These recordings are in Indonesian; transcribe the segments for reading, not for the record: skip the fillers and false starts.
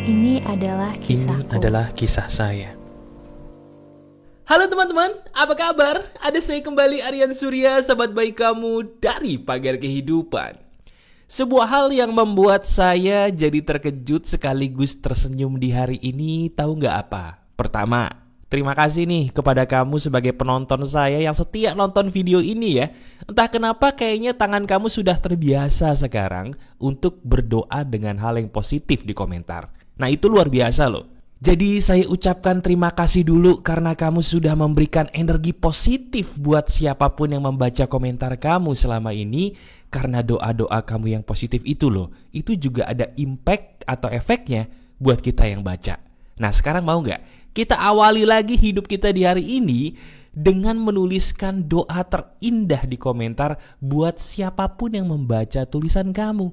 Ini adalah kisahku. Ini adalah kisah saya. Halo teman-teman, apa kabar? Ada saya kembali, Aryan Surya, sahabat baik kamu dari Pagar Kehidupan. Sebuah hal yang membuat saya jadi terkejut sekaligus tersenyum di hari ini, tahu nggak apa? Pertama, terima kasih nih kepada kamu sebagai penonton saya yang setia nonton video ini ya. Entah kenapa kayaknya tangan kamu sudah terbiasa sekarang untuk berdoa dengan hal yang positif di komentar. Nah itu luar biasa loh. Jadi saya ucapkan terima kasih dulu karena kamu sudah memberikan energi positif buat siapapun yang membaca komentar kamu selama ini. Karena doa-doa kamu yang positif itu loh, itu juga ada impact atau efeknya buat kita yang baca. Nah sekarang mau gak kita awali lagi hidup kita di hari ini dengan menuliskan doa terindah di komentar buat siapapun yang membaca tulisan kamu.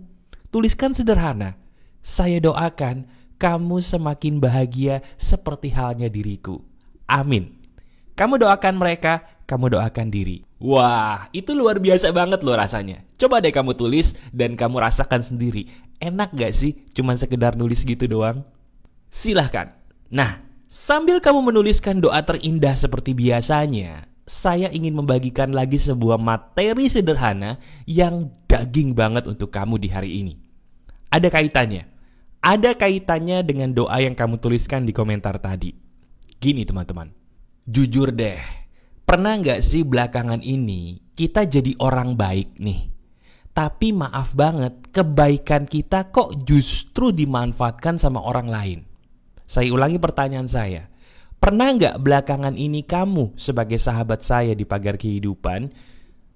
Tuliskan sederhana, saya doakan kamu semakin bahagia seperti halnya diriku. Amin. Kamu doakan mereka, kamu doakan diri. Wah, itu luar biasa banget loh rasanya. Coba deh kamu tulis dan kamu rasakan sendiri. Enak gak sih cuman sekedar nulis gitu doang? Silahkan. Nah, sambil kamu menuliskan doa terindah seperti biasanya, saya ingin membagikan lagi sebuah materi sederhana yang daging banget untuk kamu di hari ini. Ada kaitannya. Ada kaitannya dengan doa yang kamu tuliskan di komentar tadi. Gini teman-teman, jujur deh, pernah gak sih belakangan ini kita jadi orang baik nih, tapi maaf banget kebaikan kita kok justru dimanfaatkan sama orang lain? Saya ulangi pertanyaan saya, pernah gak belakangan ini kamu sebagai sahabat saya di Pagar Kehidupan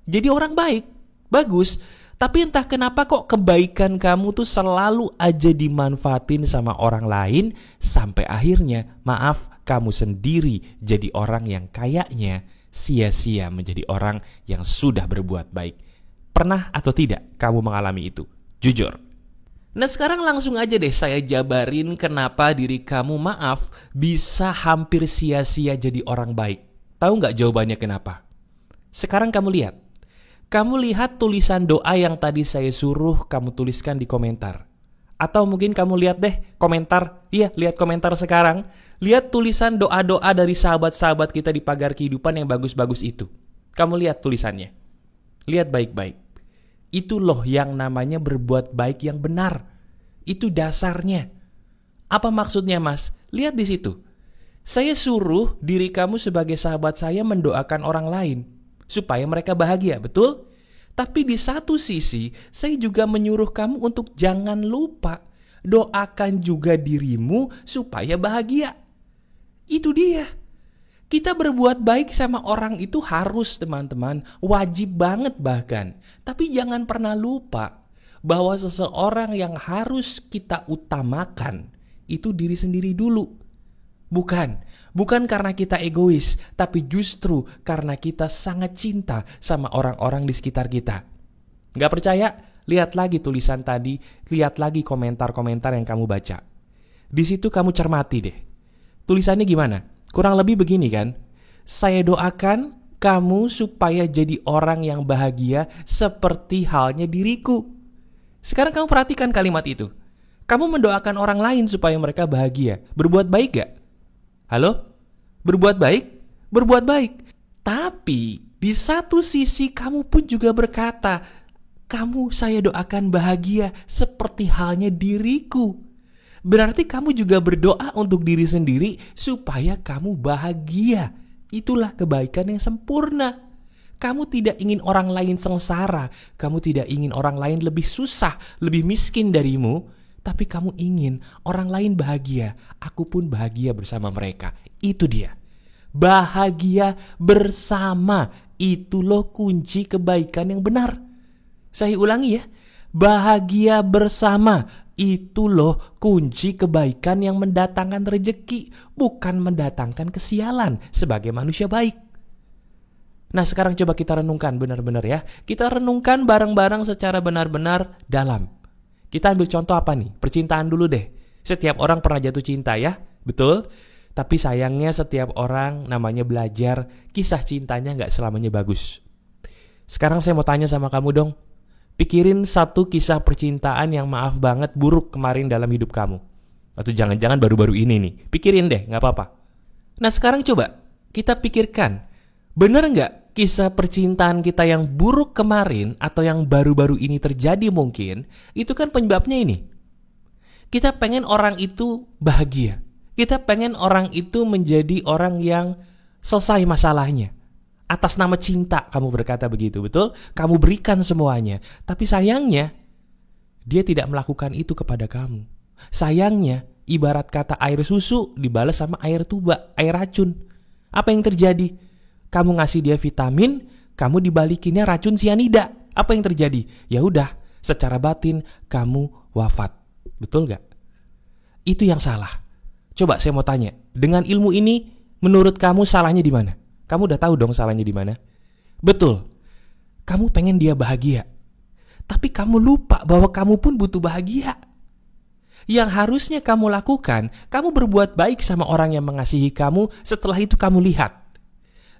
jadi orang baik, bagus, tapi entah kenapa kok kebaikan kamu tuh selalu aja dimanfaatin sama orang lain sampai akhirnya, maaf, kamu sendiri jadi orang yang kayaknya sia-sia menjadi orang yang sudah berbuat baik. Pernah atau tidak kamu mengalami itu? Jujur. Nah sekarang langsung aja deh saya jabarin kenapa diri kamu, maaf, bisa hampir sia-sia jadi orang baik. Tahu gak jawabannya kenapa? Sekarang kamu lihat. Kamu lihat tulisan doa yang tadi saya suruh kamu tuliskan di komentar. Atau mungkin kamu lihat deh komentar. Iya, lihat komentar sekarang. Lihat tulisan doa-doa dari sahabat-sahabat kita di Pagar Kehidupan yang bagus-bagus itu. Kamu lihat tulisannya. Lihat baik-baik. Itu loh yang namanya berbuat baik yang benar. Itu dasarnya. Apa maksudnya mas? Lihat di situ. Saya suruh diri kamu sebagai sahabat saya mendoakan orang lain supaya mereka bahagia, betul? Tapi di satu sisi, saya juga menyuruh kamu untuk jangan lupa doakan juga dirimu supaya bahagia. Itu dia. Kita berbuat baik sama orang itu harus, teman-teman, wajib banget bahkan. Tapi jangan pernah lupa bahwa seseorang yang harus kita utamakan itu diri sendiri dulu. Bukan karena kita egois, tapi justru karena kita sangat cinta sama orang-orang di sekitar kita. Gak percaya? Lihat lagi tulisan tadi, lihat lagi komentar-komentar yang kamu baca. Di situ kamu cermati deh. Tulisannya gimana? Kurang lebih begini kan? Saya doakan kamu supaya jadi orang yang bahagia seperti halnya diriku. Sekarang kamu perhatikan kalimat itu. Kamu mendoakan orang lain supaya mereka bahagia. Berbuat baik gak? Halo? Berbuat baik? Berbuat baik. Tapi di satu sisi kamu pun juga berkata, kamu saya doakan bahagia seperti halnya diriku. Berarti kamu juga berdoa untuk diri sendiri supaya kamu bahagia. Itulah kebaikan yang sempurna. Kamu tidak ingin orang lain sengsara. Kamu tidak ingin orang lain lebih susah, lebih miskin darimu. Tapi kamu ingin orang lain bahagia, aku pun bahagia bersama mereka. Itu dia. Bahagia bersama. Itu loh kunci kebaikan yang benar. Saya ulangi ya. Bahagia bersama. Itu loh kunci kebaikan yang mendatangkan rezeki. Bukan mendatangkan kesialan sebagai manusia baik. Nah sekarang coba kita renungkan benar-benar ya. Kita renungkan bareng-bareng secara benar-benar dalam. Kita ambil contoh apa nih? Percintaan dulu deh. Setiap orang pernah jatuh cinta ya, betul? Tapi sayangnya setiap orang namanya belajar, kisah cintanya gak selamanya bagus. Sekarang saya mau tanya sama kamu dong. Pikirin satu kisah percintaan yang maaf banget buruk kemarin dalam hidup kamu. Atau jangan-jangan baru-baru ini nih. Pikirin deh, gak apa-apa. Nah sekarang coba kita pikirkan, bener gak kisah percintaan kita yang buruk kemarin atau yang baru-baru ini terjadi mungkin, itu kan penyebabnya ini. Kita pengen orang itu bahagia. Kita pengen orang itu menjadi orang yang selesai masalahnya. Atas nama cinta kamu berkata begitu, betul? Kamu berikan semuanya. Tapi sayangnya, dia tidak melakukan itu kepada kamu. Sayangnya, ibarat kata air susu dibalas sama air tuba, air racun. Apa yang terjadi? Kamu ngasih dia vitamin, kamu dibalikinnya racun sianida. Apa yang terjadi? Ya udah, secara batin kamu wafat. Betul gak? Itu yang salah. Coba saya mau tanya, dengan ilmu ini menurut kamu salahnya di mana? Kamu udah tahu dong salahnya di mana? Betul. Kamu pengen dia bahagia. Tapi kamu lupa bahwa kamu pun butuh bahagia. Yang harusnya kamu lakukan, kamu berbuat baik sama orang yang mengasihi kamu. Setelah itu kamu lihat.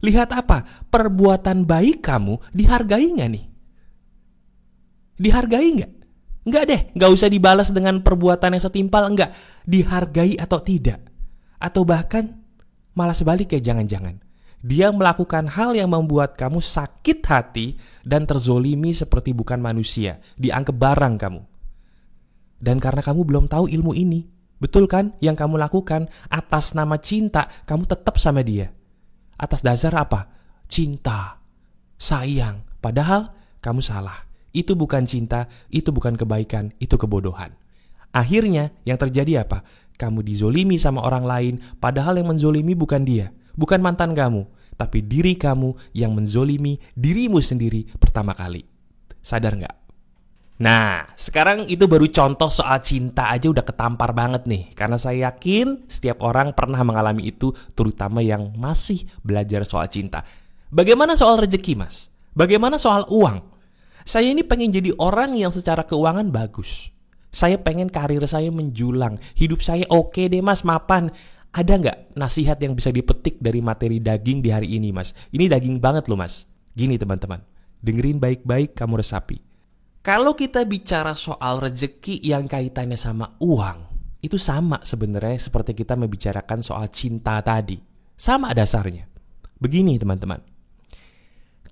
Lihat apa? Perbuatan baik kamu dihargai gak nih? Dihargai gak? Enggak deh, gak usah dibalas dengan perbuatan yang setimpal, enggak. Dihargai atau tidak. Atau bahkan malah sebalik ya, jangan-jangan dia melakukan hal yang membuat kamu sakit hati dan terzolimi seperti bukan manusia, dianggap barang kamu. Dan karena kamu belum tahu ilmu ini, betul kan? Yang kamu lakukan atas nama cinta, kamu tetap sama dia. Atas dasar apa? Cinta, sayang. Padahal kamu salah. Itu bukan cinta, itu bukan kebaikan, itu kebodohan. Akhirnya yang terjadi apa? Kamu dizolimi sama orang lain, padahal yang menzolimi bukan dia, bukan mantan kamu, tapi diri kamu yang menzolimi dirimu sendiri pertama kali. Sadar nggak? Nah, sekarang itu baru contoh soal cinta aja udah ketampar banget nih. Karena saya yakin setiap orang pernah mengalami itu, terutama yang masih belajar soal cinta. Bagaimana soal rezeki, Mas? Bagaimana soal uang? Saya ini pengen jadi orang yang secara keuangan bagus. Saya pengen karir saya menjulang. Hidup saya oke deh, Mas, mapan. Ada nggak nasihat yang bisa dipetik dari materi daging di hari ini, Mas? Ini daging banget loh, Mas. Gini teman-teman, dengerin baik-baik, kamu resapi. Kalau kita bicara soal rezeki yang kaitannya sama uang, itu sama sebenarnya seperti kita membicarakan soal cinta tadi. Sama dasarnya. Begini teman-teman,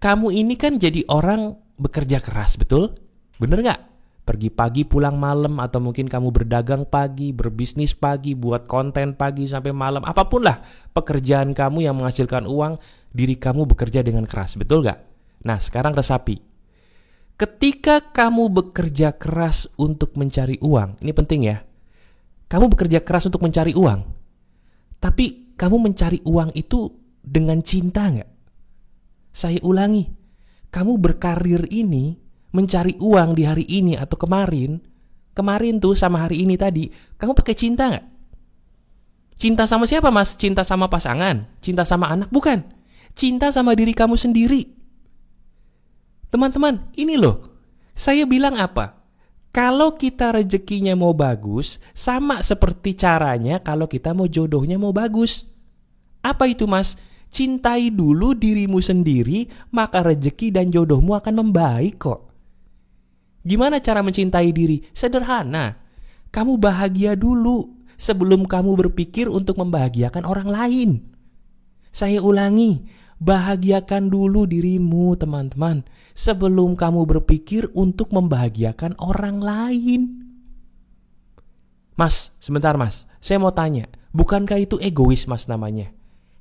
kamu ini kan jadi orang bekerja keras, betul? Bener gak? Pergi pagi pulang malam, atau mungkin kamu berdagang pagi, berbisnis pagi, buat konten pagi sampai malam. Apapun lah pekerjaan kamu yang menghasilkan uang, diri kamu bekerja dengan keras, betul gak? Nah sekarang resapi. Ketika kamu bekerja keras untuk mencari uang, ini penting ya. Kamu bekerja keras untuk mencari uang, tapi kamu mencari uang itu dengan cinta gak? Saya ulangi, kamu berkarir ini, mencari uang di hari ini atau kemarin tuh sama hari ini tadi, kamu pakai cinta gak? Cinta sama siapa, Mas? Cinta sama pasangan? Cinta sama anak? Bukan. Cinta sama diri kamu sendiri. Teman-teman, ini loh, saya bilang apa? Kalau kita rezekinya mau bagus, sama seperti caranya kalau kita mau jodohnya mau bagus. Apa itu, Mas? Cintai dulu dirimu sendiri, maka rezeki dan jodohmu akan membaik kok. Gimana cara mencintai diri? Sederhana. Kamu bahagia dulu sebelum kamu berpikir untuk membahagiakan orang lain. Saya ulangi, bahagiakan dulu dirimu, teman-teman, sebelum kamu berpikir untuk membahagiakan orang lain. Mas, sebentar Mas, saya mau tanya, bukankah itu egois, Mas, namanya?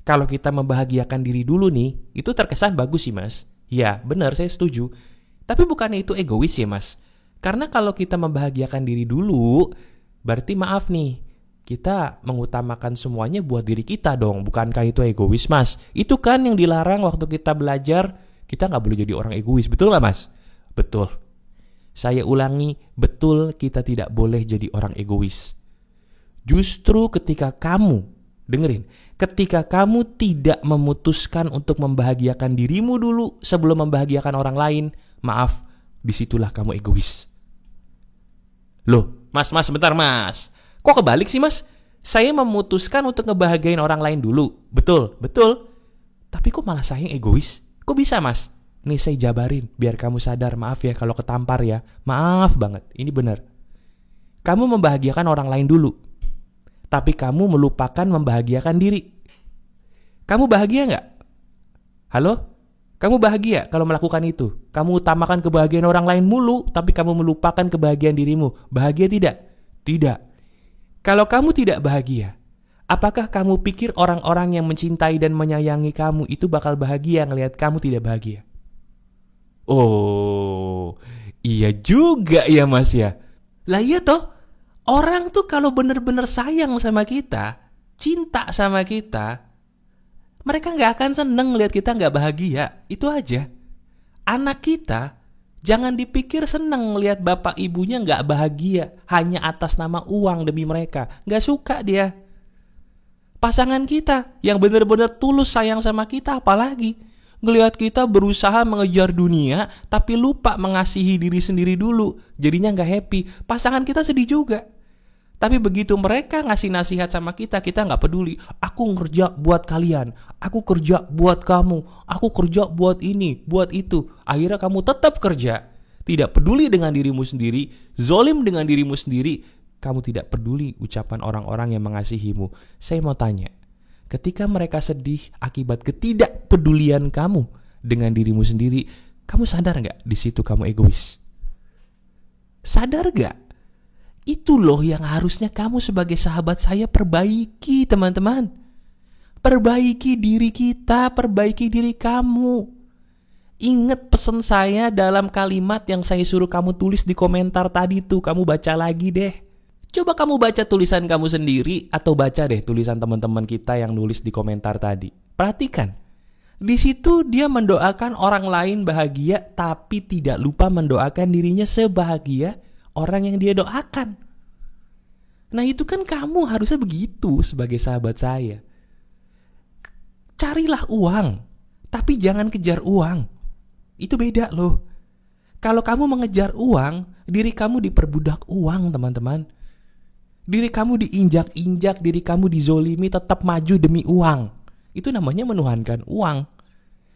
Kalau kita membahagiakan diri dulu nih, itu terkesan bagus sih, Mas. Ya, benar, saya setuju. Tapi bukannya itu egois ya, Mas? Karena kalau kita membahagiakan diri dulu, berarti maaf nih, kita mengutamakan semuanya buat diri kita dong. Bukankah itu egois, Mas? Itu kan yang dilarang waktu kita belajar. Kita gak boleh jadi orang egois, betul gak, Mas? Betul. Saya ulangi, betul, kita tidak boleh jadi orang egois. Justru ketika kamu, dengerin, ketika kamu tidak memutuskan untuk membahagiakan dirimu dulu sebelum membahagiakan orang lain, maaf, disitulah kamu egois. Loh, Mas, sebentar, Mas. Kok kebalik sih, Mas? Saya memutuskan untuk ngebahagiain orang lain dulu. Betul. Tapi kok malah saya yang egois? Kok bisa, Mas? Nih saya jabarin biar kamu sadar. Maaf ya kalau ketampar ya. Maaf banget, ini benar. Kamu membahagiakan orang lain dulu. tapi kamu melupakan membahagiakan diri. Kamu bahagia nggak? Halo? Kamu bahagia kalau melakukan itu? Kamu utamakan kebahagiaan orang lain mulu, tapi kamu melupakan kebahagiaan dirimu. Bahagia tidak? Tidak. Kalau kamu tidak bahagia, apakah kamu pikir orang-orang yang mencintai dan menyayangi kamu itu bakal bahagia ngelihat kamu tidak bahagia? Oh, iya juga ya Mas ya. Lah iya toh, orang tuh kalau bener-bener sayang sama kita, cinta sama kita, mereka gak akan seneng lihat kita gak bahagia. Itu aja. Anak kita jangan dipikir seneng lihat bapak ibunya gak bahagia hanya atas nama uang demi mereka. Gak suka dia. Pasangan kita yang benar-benar tulus sayang sama kita, apalagi ngelihat kita berusaha mengejar dunia tapi lupa mengasihi diri sendiri dulu, jadinya gak happy. Pasangan kita sedih juga. Tapi begitu mereka ngasih nasihat sama kita, kita gak peduli. Aku kerja buat kalian, aku kerja buat kamu, aku kerja buat ini, buat itu. Akhirnya kamu tetap kerja, tidak peduli dengan dirimu sendiri, zolim dengan dirimu sendiri. Kamu tidak peduli ucapan orang-orang yang mengasihimu. Saya mau tanya, ketika mereka sedih akibat ketidakpedulian kamu dengan dirimu sendiri, kamu sadar gak di situ kamu egois? Sadar gak? Itu loh yang harusnya kamu sebagai sahabat saya perbaiki, teman-teman. Perbaiki diri kita, perbaiki diri kamu. Ingat pesan saya dalam kalimat yang saya suruh kamu tulis di komentar tadi tuh. Kamu baca lagi deh. Coba kamu baca tulisan kamu sendiri atau baca deh tulisan teman-teman kita yang nulis di komentar tadi. Perhatikan. Di situ dia mendoakan orang lain bahagia tapi tidak lupa mendoakan dirinya sebahagia orang yang dia doakan. Nah itu kan kamu harusnya begitu sebagai sahabat saya. Carilah uang, tapi jangan kejar uang. Itu beda loh. Kalau kamu mengejar uang, diri kamu diperbudak uang, teman-teman. Diri kamu diinjak-injak, diri kamu dizolimi, tetap maju demi uang. Itu namanya menuhankan uang.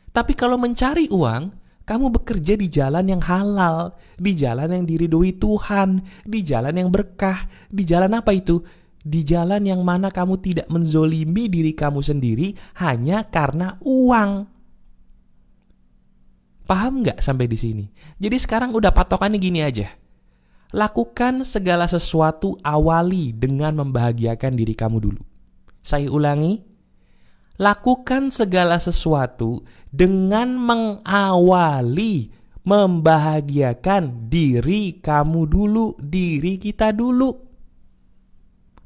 Tapi kalau mencari uang, kamu bekerja di jalan yang halal, di jalan yang diridhoi Tuhan, di jalan yang berkah, di jalan apa itu? Di jalan yang mana kamu tidak menzolimi diri kamu sendiri hanya karena uang. Paham nggak sampai di sini? Jadi sekarang udah patokannya gini aja. Lakukan segala sesuatu awali dengan membahagiakan diri kamu dulu. Saya ulangi. Lakukan segala sesuatu dengan mengawali membahagiakan diri kamu dulu, diri kita dulu.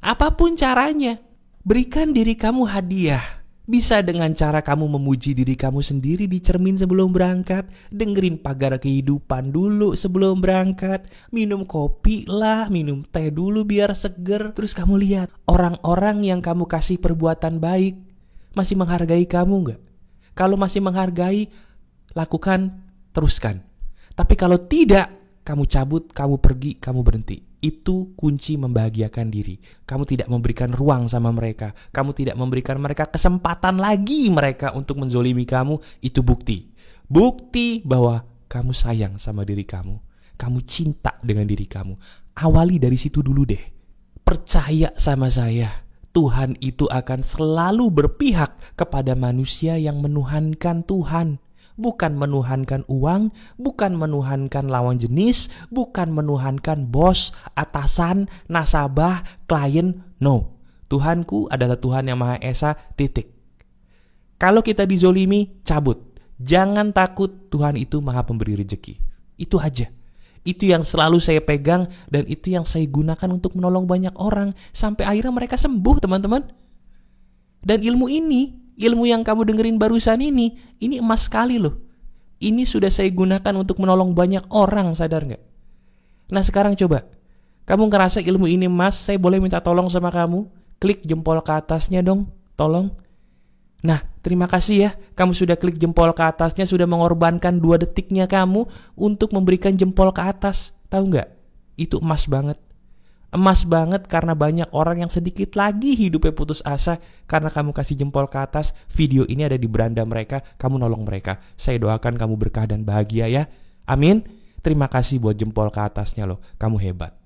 Apapun caranya, berikan diri kamu hadiah. Bisa dengan cara kamu memuji diri kamu sendiri di cermin sebelum berangkat, dengerin Pagar Kehidupan dulu sebelum berangkat, minum kopi lah, minum teh dulu biar seger. Terus kamu lihat orang-orang yang kamu kasih perbuatan baik, masih menghargai kamu gak? Kalau masih menghargai, lakukan, teruskan. Tapi kalau tidak, kamu cabut, kamu pergi, kamu berhenti. Itu kunci membahagiakan diri. Kamu tidak memberikan ruang sama mereka. Kamu tidak memberikan mereka kesempatan lagi mereka untuk menzolimi kamu. Itu bukti. Bukti bahwa kamu sayang sama diri kamu. Kamu cinta dengan diri kamu. Awali dari situ dulu deh. Percaya sama saya. Tuhan itu akan selalu berpihak kepada manusia yang menuhankan Tuhan. Bukan menuhankan uang, bukan menuhankan lawan jenis, bukan menuhankan bos, atasan, nasabah, klien. No, Tuhanku adalah Tuhan yang Maha Esa, titik. Kalau kita dizolimi, cabut. Jangan takut, Tuhan itu Maha Pemberi rezeki. Itu aja. Itu yang selalu saya pegang dan itu yang saya gunakan untuk menolong banyak orang sampai akhirnya mereka sembuh, teman-teman. Dan ilmu yang kamu dengerin barusan ini emas sekali loh. Ini sudah saya gunakan untuk menolong banyak orang, sadar gak? Nah sekarang coba, kamu ngerasa ilmu ini emas, saya boleh minta tolong sama kamu? Klik jempol ke atasnya dong, tolong. Nah, terima kasih ya, kamu sudah klik jempol ke atasnya, sudah mengorbankan 2 detiknya kamu untuk memberikan jempol ke atas. Tahu nggak? Itu emas banget. Emas banget karena banyak orang yang sedikit lagi hidupnya putus asa karena kamu kasih jempol ke atas. Video ini ada di beranda mereka, kamu nolong mereka. Saya doakan kamu berkah dan bahagia ya. Amin. Terima kasih buat jempol ke atasnya loh, kamu hebat.